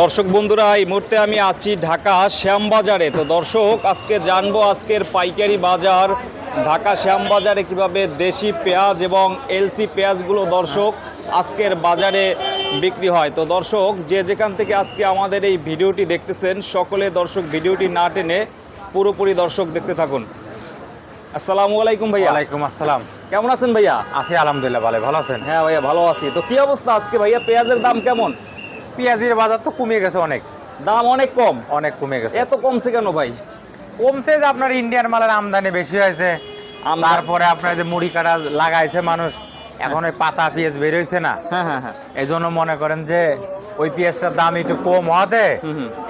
দর্শক বন্ধুরা, এই মুহূর্তে আমি আছি ঢাকা শ্যামবাজারে। তো দর্শক, আজকে জানবো আজকের পাইকারি বাজার ঢাকা শ্যামবাজারে কিভাবে দেশি পেঁয়াজ এবং এলসি পেঁয়াজগুলো দর্শক আজকের বাজারে বিক্রি হয়। তো দর্শক, যে যেখান থেকে আজকে আমাদের এই ভিডিওটি দেখতেছেন, সকলে দর্শক ভিডিওটি না টেনে পুরোপুরি দর্শক দেখতে থাকুন। আসসালামু আলাইকুম ভাইয়া। ওয়ালাইকুম আসসালাম। কেমন আছেন ভাইয়া? আছি আলহামদুলিল্লাহ, ভালো আছেন? হ্যাঁ ভাইয়া, ভালো আছি। তো কি অবস্থা আজকে ভাইয়া, পেঁয়াজের দাম কেমন? পেঁয়াজের বাজার তো কমে গেছে, দাম অনেক কম। অনেক কমে গেছে। এত কমছে কেন ভাই? কমছে যে আপনার ইন্ডিয়ান মালের আমদানি বেশি হয়েছে, তারপরে আপনার যে মুড়ি কাটা লাগাইছে মানুষ, এখন ওই পাতা পেঁয়াজ বের হয়েছে না, হ্যাঁ, এই জন্য মনে করেন যে ওই পেঁয়াজটার দাম একটু কম হতে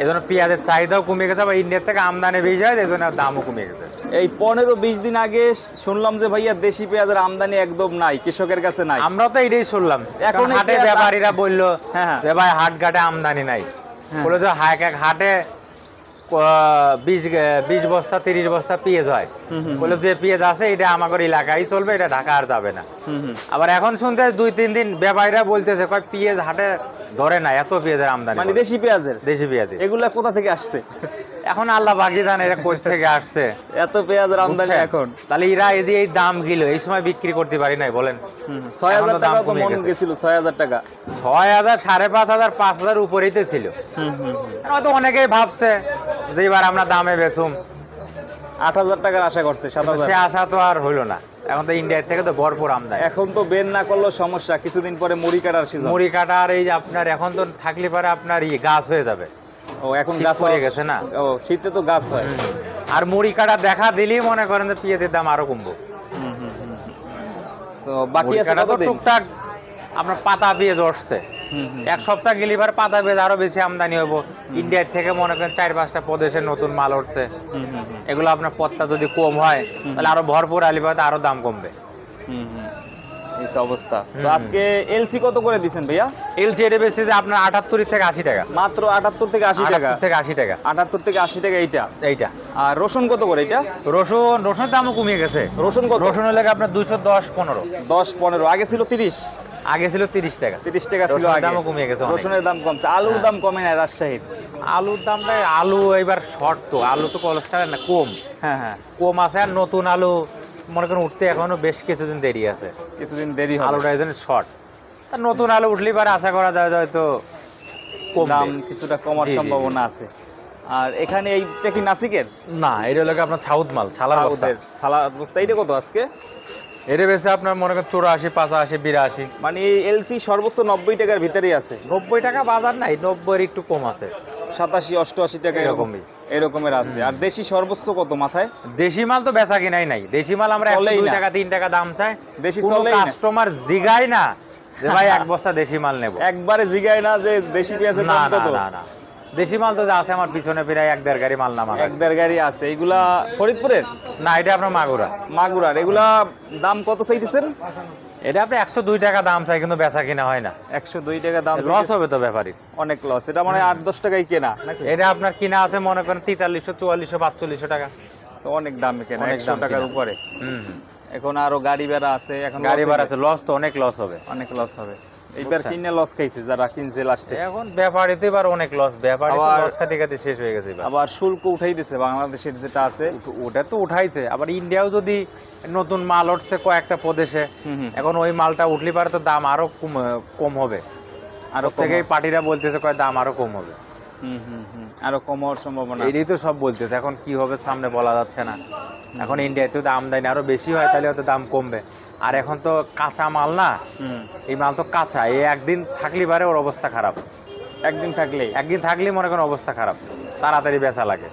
এই জন্য পেঁয়াজের চাহিদাও কমে গেছে, আবার ইন্ডিয়া থেকে আমদানি বেশি হয়, এই জন্য দামও কমে গেছে। এই 15-20 দিন আগে শুনলাম যে ভাইয়া দেশি পেঁয়াজের আমদানি একদম নাই, কৃষকের কাছে নাই। আমরা তো এটাই শুনলাম, এখন এখন হাটে ব্যাপারীরা বললো হ্যাঁ যে ভাই হাট ঘাটে আমদানি নাই, বলে যে এক হাটে 20 বস্তা 30 বস্তা পেঁয়াজ হয়, বলে যে পেঁয়াজ আছে এটা আমাদের এলাকায় চলবে, এটা ঢাকা আর যাবে না। আবার এখন শুনতে 2-3 দিন ব্যাপারীরা বলতেছে কয় পেঁয়াজ হাটে ধরে না, এত পেঁয়াজের আমদানি, মানে দেশি পেঁয়াজ। এগুলা কোথা থেকে আসছে? এখন আল্লাহ বাকি জানে এরা কই থেকে আসছে এত পেঁয়াজের আমদানি এখন। তাহলে এরা এই যে এই দাম গিলো এই সময় বিক্রি করতে পারি নাই বলেন। 6000 টাকা তো মন গেছিল, 6000 টাকা, 6000, 5500, 5000 উপরেই তো ছিল। হয়তো অনেকেই ভাবছে যে এবার আমরা দামে বেচুম, 8000 টাকার আশা করছে, 7000। সে আশা তো আর হইলো না। এখন তো ইন্ডিয়া থেকে তো ভরপুর আমদানি। এখন তো বের না করলেও সমস্যা, কিছুদিন পরে মুড়ি কাটার সিজন। মুড়ি কাটার এই যে আপনার এখন তো থাকলে পারে আপনার গাছ হয়ে যাবে। ও এখন গাছ হয়ে গেছে না? ও শীতে তো গাছ হয়। আর মুড়ি কাটা দেখা দিলেই মনে করেন যে পেঁয়াজের দাম আরো কমবো। তো বাকি আছে কতদিন? টুকটাক আপনার পাতা পেঁয়াজ আসছে, এক সপ্তাহ গেলে এবার পাতা পেঁয়াজ আরো বেশি আমদানি হবো। ইন্ডিয়া থেকে মনে করেন 4-5টা প্রদেশের নতুন মাল উঠছে, এগুলো আপনার পত্তা যদি কম হয় তাহলে আরো ভরপুর আলিবাতে আরো দাম কমবে। এই অবস্থা। তো আজকে এলসি কত করে দিবেন ভাইয়া? এলসি এর বেশি যে আপনার 78 থেকে 80 টাকা। মাত্র 78 থেকে 80 টাকা? 80 টাকা। 78 থেকে 80 টাকা এইটা। আর রসুন কত করে এটা? রসুনের দামও কমিয়ে গেছে। রসুন কত? রসুন হলে আপনার 210-15। 10-15, আগে ছিল 30। আগে ছিল 30 টাকা। 30 টাকা ছিল আগে। দামও কমিয়ে গেছে। রসুনের দাম কমছে। আলুর দাম কমে না রাজশাহীর? আলুর দামটা, আলু এবার শর্ট, তো আলু তো কোলেস্ট্রল না কম। হ্যাঁ, কম আছে। আর নতুন আলু মনে করেন উঠতে এখনো বেশ কিছুদিন দেরি আছে, কিছুদিন দেরি হবে। আলুটা এই জন্য শর্ট। আর নতুন আলু উঠলেই পারে আশা করা যায় হয়তো দাম কিছুটা কমার সম্ভাবনা আছে। আর এখানে এইটা কি নাসিকের? না, এটা হলো আপনার ছাউদ মাল, ছালার বস্তা। এইটা কত আজকে? এটা বেশি আপনার মনে করেন 84, 85, 82। মানে এলসি সর্বোচ্চ 90 টাকার ভিতরেই আছে। 90 টাকা বাজার নাই, 90-এর একটু কম আছে, 87, 88 টাকা এরকমের আছে। আর দেশি সর্বোচ্চ কত মাথায়? দেশি মাল তো বেচা কিনাই নাই। দেশি মাল আমরা 2 টাকা 3 টাকা দাম চাই, দেশি চলে কাস্টমার জিগায় না যে ভাই এক বস্তা দেশি মাল নেব। একবারে জিগায় না যে দেশি পেঁয়াজের দাম কত। না, দেশি মাল তো আছে আমার পিছনে প্রায় 1-1.5 গাড়ি মাল নামা। 1-1.5 গাড়ি আছে। এগুলা ফরিদপুরের না, এটা আপনার মাগুরার। এগুলা দাম কত চাইতেছেন? এটা আপনি 102 টাকা দাম চাই, কিন্তু বেচা কিনা হয় না। 102 টাকা দাম। লস হবে তো ব্যাপারী, অনেক লস। এটা মানে 8-10 টাকায় কেনা নাকি? এটা আপনার কিনা আছে মনে করেন 4300, 4400, 4500 টাকা। তো অনেক দামে কেনা, 100 টাকার উপরে। এখন আরো গাড়ি ভাড়া আছে, এখন গাড়ি ভাড়া আছে, লস তো অনেক লস হবে, অনেক লস হবে। এইবার কিনে লস খাইছে যারা কিনছে লাস্টে। এখন ব্যাপারীতে এবার অনেক লস, ব্যাপারী তো লস খাতে খাতে শেষ হয়ে গেছে। আবার শুল্ক উঠাই দিছে বাংলাদেশের যেটা আছে, ওটা তো উঠাইছে। আবার ইন্ডিয়াও যদি নতুন মাল উঠছে কয়েকটা প্রদেশে, এখন ওই মালটা উঠলে পারে তো দাম আরো কম হবে। আরো থেকেই পার্টিরা বলতেছে কয় দাম আরো কম হবে। আরো কম হওয়ার সম্ভাবনা। এটাই তো সব বলতেছে, এখন কি হবে সামনে বলা যাচ্ছে না। এখন ইন্ডিয়াতে তো আমদানি আরো বেশি হয়, তাহলে হয়তো দাম কমবে। আর এখন তো কাঁচা মাল না, এই মাল তো কাঁচা, এই একদিন থাকলে পারে ওর অবস্থা খারাপ। একদিন থাকলেই মনে করেন অবস্থা খারাপ, তাড়াতাড়ি বেচা লাগে।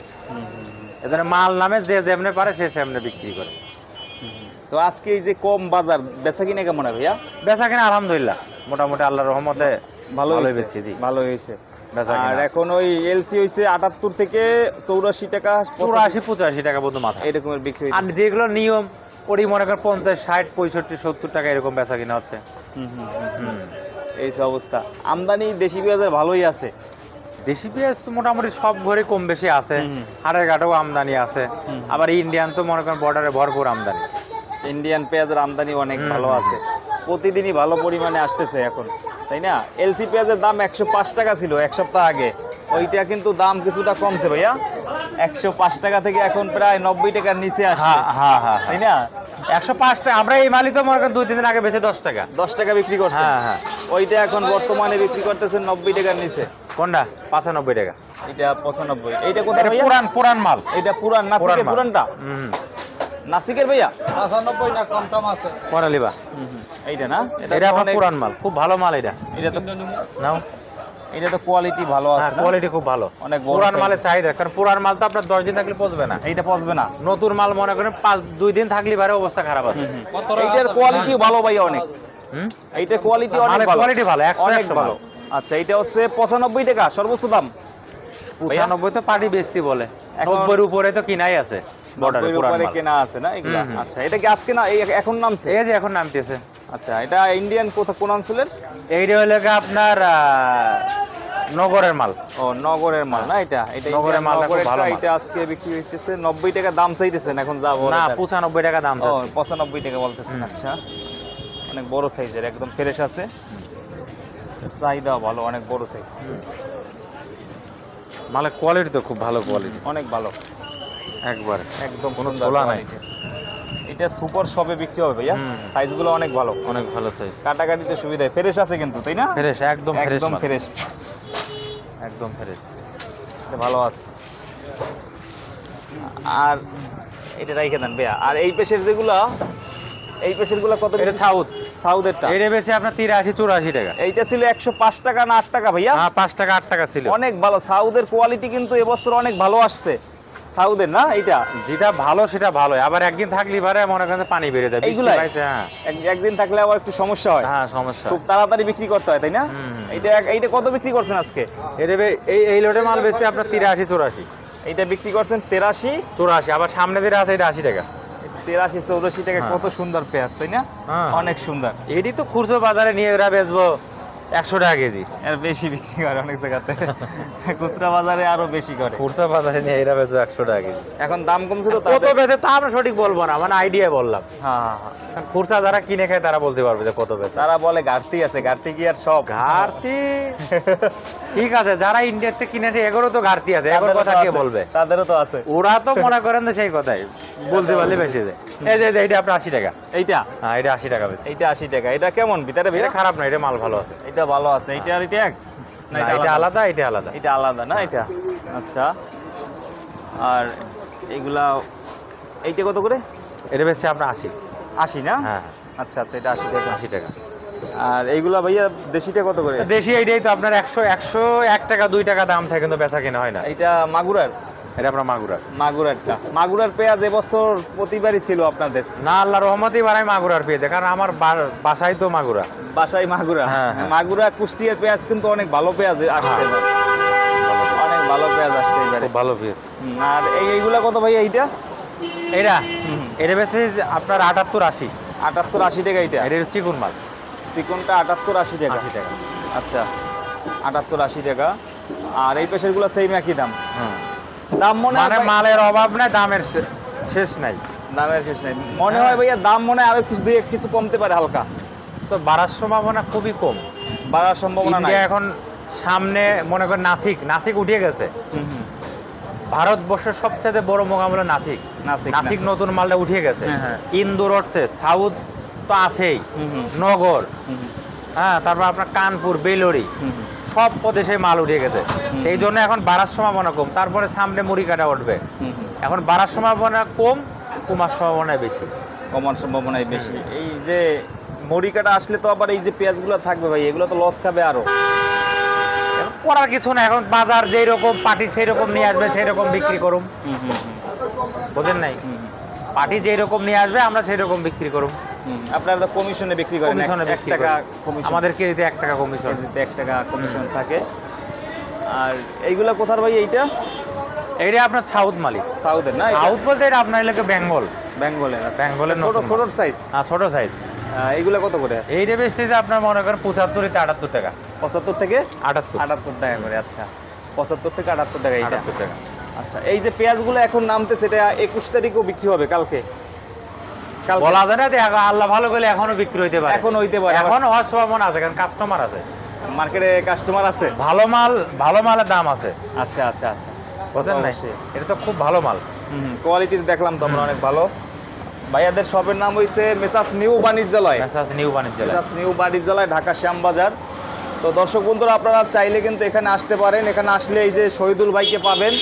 এজন্য মাল নামে যে যেমনে পারে সে সেমনে বিক্রি করে। তো আজকে এই যে কম বাজার, বেচা কিনা কেমন হয় ভাইয়া? বেচা কিনা আলহামদুলিল্লাহ মোটামুটি আল্লাহর রহমতে ভালোই বেচছি। জি, ভালো হয়েছে। আর এখন ওই এলসি হইছে 78 থেকে 84 টাকা, 84-85 টাকা পর্যন্ত মাথা এরকমের বিক্রি হচ্ছে। আর যেগুলো নিয়ম ওরই মনে করেন 50, 60, 65, 70 টাকা এরকম বেচা কিনা হচ্ছে। এই অবস্থা। আমদানি দেশি পেঁয়াজের ভালোই আছে। দেশি পেঁয়াজ তো মোটামুটি সব ঘরে কম বেশি আছে, হাটের ঘাটেও আমদানি আছে। আবার ইন্ডিয়ান তো মনে করেন বর্ডারে ভরপুর আমদানি। ইন্ডিয়ান পেঁয়াজের আমদানি অনেক ভালো আছে, প্রতিদিনই ভালো পরিমাণে আসতেছে এখন, তাই না? এলসি পেঁয়াজের দাম 105 টাকা ছিল এক সপ্তাহ আগে, ওইটা কিন্তু দাম কিছুটা কমছে ভাইয়া, 105 টাকা থেকে এখন প্রায় 90 টাকার নিচে আসছে, হ্যাঁ হ্যাঁ তাই না? 105 টাকা। আমরা এই মালই তো মনে করেন 2-3 দিন আগে বেচে 10 টাকা। 10 টাকা বিক্রি করছে। হ্যাঁ। ওইটা এখন বর্তমানে বিক্রি করতেছেন 90 টাকার নিচে। কোনটা? 95 টাকা। এটা 95। এইটা কোথায় ভাইয়া? পুরান মাল। এটা পুরান নাসিকের মাল। পুরানটা? নাসিকের ভাইয়া? 95 না, কম টম আছে। পরে লিবা। এইটা না? এটা আপনার পুরান মাল, খুব ভালো মাল এটা। এটা তো নাও। এটা তো কোয়ালিটি ভালো আছে না? কোয়ালিটি খুব ভালো। অনেক বড় পুরান size। মালের চাহিদা, কারণ পুরান মাল তো আপনার 10 দিন থাকলে পচবে না। এইটা পচবে না। নতুন মাল মনে করেন 2 দিন থাকলে বারে অবস্থা খারাপ আছে। এইটার কোয়ালিটিও ভালো ভাইয়া অনেক। হুম? এইটার কোয়ালিটি অনেক মালের ভালো। কোয়ালিটি ভালো, 100 অনেক 100 ভালো। আচ্ছা, এটা হচ্ছে 95 টাকা সর্বোচ্চ দাম। 95 তো পার্টি বেচতি বলে, এখন- 90 এর উপরে তো কিনাই আছে বর্ডারে 90 পুরান উপরে মাল। কেনা আছে না এগুলা? হুম। আচ্ছা, এটা কি আজকে না এখন নামছে? এই যে এখন নামতেছে। আচ্ছা, এটা ইন্ডিয়ান কোন অঞ্চলের? এইটা হলো গিয়ে আপনার নগরের মাল। ও, নগরের মাল না এটা? এটা নগরের Indian মালটা খুব নগরেরটা, ভালো মাল। এটা আজকে বিক্রি হইতেছে 90 টাকা দাম চাইতেছেন এখন যা বলে না, তার। 95 টাকা দাম ও, যাচ্ছে। 95 টাকা বলতেছেন। আচ্ছা, অনেক বড় সাইজের, একদম ফ্রেশ আছে, চাহিদা ভালো, অনেক বড় সাইজ, মালের কোয়ালিটি তো খুব ভালো কোয়ালিটি, অনেক ভালো, একবার একদম কোনো সুন্দর ছোলা নাই। quality। এটা সুপার শপে বিক্রি হবে ভাইয়া, সাইজগুলো অনেক ভালো, অনেক ভালো সাইজ, কাটাকাটিতে সুবিধা, ফ্রেশ আছে কিন্তু, তাই না? ফ্রেশ, একদম ফ্রেশ, একদম ফ্রেশ, একদম ফ্রেশ। এটা ভালো আছে। আর এটা রাইখে দেন ভাইয়া। আর এই পেশের যেগুলা, এই পেশেরগুলো কত? এটা সাউথ, সাউথেরটা এটা বেচে আপনার 83-84 টাকা। এইটা ছিল 105 টাকা না 8 টাকা ভাইয়া? হ্যাঁ, 5 টাকা 8 টাকা ছিল। অনেক ভালো, সাউথের কোয়ালিটি কিন্তু এবছর অনেক ভালো আসছে, সাউথের না এইটা? যেটা ভালো সেটা ভালো, আবার একদিন থাকলে পারে মনে করেন পানি বেড়ে যায়, বৃষ্টি এইগুলাই? পাইছে। হ্যাঁ একদিন থাকলে আবার একটু সমস্যা হয়, হ্যাঁ, সমস্যা। খুব তাড়াতাড়ি বিক্রি করতে হয়, তাই না? হুম। এইটা কত বিক্রি করছেন আজকে? এই লোটে মাল বেচে আপনার 83-84 এইটা বিক্রি করছেন 83, আবার সামনে দিয়ে আছে এটা 80 টাকা। 83-84 টাকা। হ্যাঁ। কত সুন্দর পেঁয়াজ, তাই না? হ্যাঁ। অনেক সুন্দর। এটি তো খুচরো বাজারে নিয়ে এরা বেচবো 100 টাকা কেজি, এর বেশি বিক্রি করে অনেক জায়গাতে, খুচরা বাজারে আরো বেশি করে। খুচরো বাজারে নিয়ে এরা বেচবো 100 টাকা কেজি। এখন দাম কমছে তো কত বেচে তা আমরা সঠিক বলবো না, মানে আইডিয়া বললাম। হ্যাঁ, খুচরা যারা কিনে খায় তারা বলতে পারবে যে কত বেচে। তারা বলে ঘাটতি আছে, ঘাটতি কি আর সব? ঘাটতি ঠিক আছে, যারা ইন্ডিয়াতে কিনেছে এগুলো তো ঘাটতি আছে, এগুলো কথা কে বলবে? তাদেরও তো আছে। ওরা তো মনে করেন যে সেই কথাই বলতে পারলে বেশি যায়। এই যে এইটা আপনার 80 টাকা। এইটা হ্যাঁ, এটা 80 টাকা বেচে। এইটা 80 টাকা। এটা কেমন ভিতরে এটা ভাইয়া? খারাপ না, এটা মাল ভালো আছে। এটা ভালো আছে। এইটা আর এটা এক? না, না, এটা আলাদা, এটা আলাদা। এটা আলাদা না এটা? আচ্ছা। আর এগুলা, এইটা কত করে? এটা বেচছে আপনার 80। 80 না? হ্যাঁ, আচ্ছা আচ্ছা, এটা 80 টাকা। 80 টাকা। আর এইগুলা ভাইয়া দেশিটা কত করে? দেশি এইটাই তো আপনার 101 টাকা 2 টাকা দাম থাকে, কিন্তু বেচা কেনা হয় না। এইটা মাগুরার? এটা আপনার মাগুরা। মাগুরারটা। মাগুরার পেঁয়াজ এবছর প্রতিবারই ছিল আপনাদের? না, আল্লাহ রহমতেই বাড়াই মাগুরার পেয়েছে, কারণ আমার বাসায় তো মাগুরা। বাসায় মাগুরা? হ্যাঁ, হ্যাঁ। মাগুরা কুষ্টিয়ার পেঁয়াজ কিন্তু অনেক ভালো পেঁয়াজ আসছে এবার, অনেক ভালো পেঁয়াজ আসছে এবারে। খুব ভালো পিস। আর এইগুলা কত ভাইয়া এইটা? এটা এটা বেশি আপনার 78-80। 78-80 টাকা এইটা? এটা হচ্ছে চিকুন মাল। চিকনটা 78-80 টাকা? 80 টাকা। আচ্ছা, 78-80 টাকা। আর এই পেশারগুলো সেম একই দাম? হুম। দাম মনে হয় মানে ভাই- মালের অভাব নাই, দামের শেষ নাই। দামের শেষ নেই মনে হয় ভাইয়া, দাম মনে হয় আরো কিছু কমতে পারে হালকা, তো বাড়ার সম্ভাবনা খুবই কম। বাড়ার সম্ভাবনা নাই? ইন্ডিয়া এখন সামনে মনে করেন নাসিক উঠে গেছে। হুম, হুম। ভারতবর্ষের সবচেয়ে বড় মোকাম হলো নাসিক। নাসিক নতুন মালটা উঠে গেছে। হ্যাঁ, হ্যাঁ। ইন্দোর উঠছে, সাউথ তো আছেই, হুম, হুম। নগর, হুম, হুম। হ্যাঁ, তারপর আপনার কানপুর, বেলোরি, হুম, হুম। সব প্রদেশে মাল উঠে গেছে। এই জন্য এখন বাড়ার সম্ভাবনা কম। তারপরে সামনে মুড়ি কাটা উঠবে। হুম, হুম। এখন বাড়ার সম্ভাবনা কম, কমার সম্ভাবনা বেশি। কমার সম্ভাবনাই বেশি। এই যে মরিকাটা আসলে তো আবার এই যে পেঁয়াজগুলো থাকবে ভাই, এগুলো তো লস খাবে আরো। এখন করার কিছু না, এখন বাজার যেই রকম পার্টি সেই রকম নিয়ে আসবে, সেই রকম বিক্রি করুম। হুম, হুম, হুম। বোঝেন নাই? হুম, পার্টি যেই রকম নিয়ে আসবে আমরা সেই রকম বিক্রি করুম। হুম। আপনারা তো কমিশনে বিক্রি করেন? কমিশনে 1 বিক্রি টাকা করি। কমিশন? আমাদের কেজিতে 1 টাকা কমিশন। কেজিতে 1 টাকা কমিশন থাকে। আর এইগুলা কোথার ভাই এইটা? এইটা আপনার সাউথ মালিক। সাউথের না? সাউথ বলতে এটা আপনার এলাকা বেঙ্গল। বেঙ্গলের? বেঙ্গলের ছোট নতুন ছোট মাল। সাইজ? হ্যাঁ, ছোট সাইজ। এইগুলা কত করে? এইটা বেচতেছে আপনার মনে করেন 75-78 টাকা। 75 থেকে 78 78 টাকা করে? আচ্ছা, 75 থেকে 78 টাকা এইটা। 78 টাকা। আচ্ছা, এই যে পেঁয়াজগুলো এখন নামতেছে, এটা 21 তারিখও বিক্রি হবে কালকে? বলা যায় না, আল্লাহ ভালো করলে এখনো বিক্রি হইতে পারে। এখন হইতে পারে। এখন হওয়ার সম্ভাবনা আছে, কারণ কাস্টমার আছে। মার্কেটে কাস্টমার আছে? ভালো মালের দাম আছে, আচ্ছা আচ্ছা আচ্ছা, বুঝলেন না? অবশ্যই। এটা তো খুব ভালো মাল। কোয়ালিটি দেখলাম তো আমরা অনেক ভালো। ভাইয়াদের শপের নাম হইছে messrs new Banijyalay, messrs new Banijyalay. Messrs new Banijyalay, Dhaka Shyambazar. তো দর্শক বন্ধুরা আপনারা চাইলে কিন্তু এখানে আসতে পারেন। এখানে আসলে এই যে শহীদুল ভাইকে পাবেন।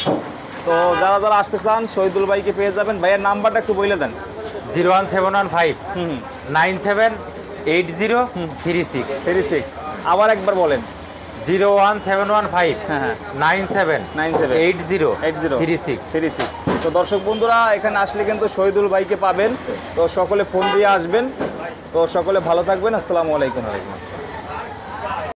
তো যারা যারা আসতে চান শহীদুল ভাইকে পেয়ে যাবেন। ভাইয়ের নাম্বারটা একটু বলে দেন। 01715 হুম 978036। 36 আবার একবার বলেন। 01715 হ্যাঁ হ্যাঁ 978036। 36। তো দর্শক বন্ধুরা এখানে আসলে কিন্তু শহীদুল ভাইকে পাবেন। তো সকলে ফোন দিয়ে আসবেন। তো সকলে ভালো থাকবেন। আসসালামু আলাইকুম।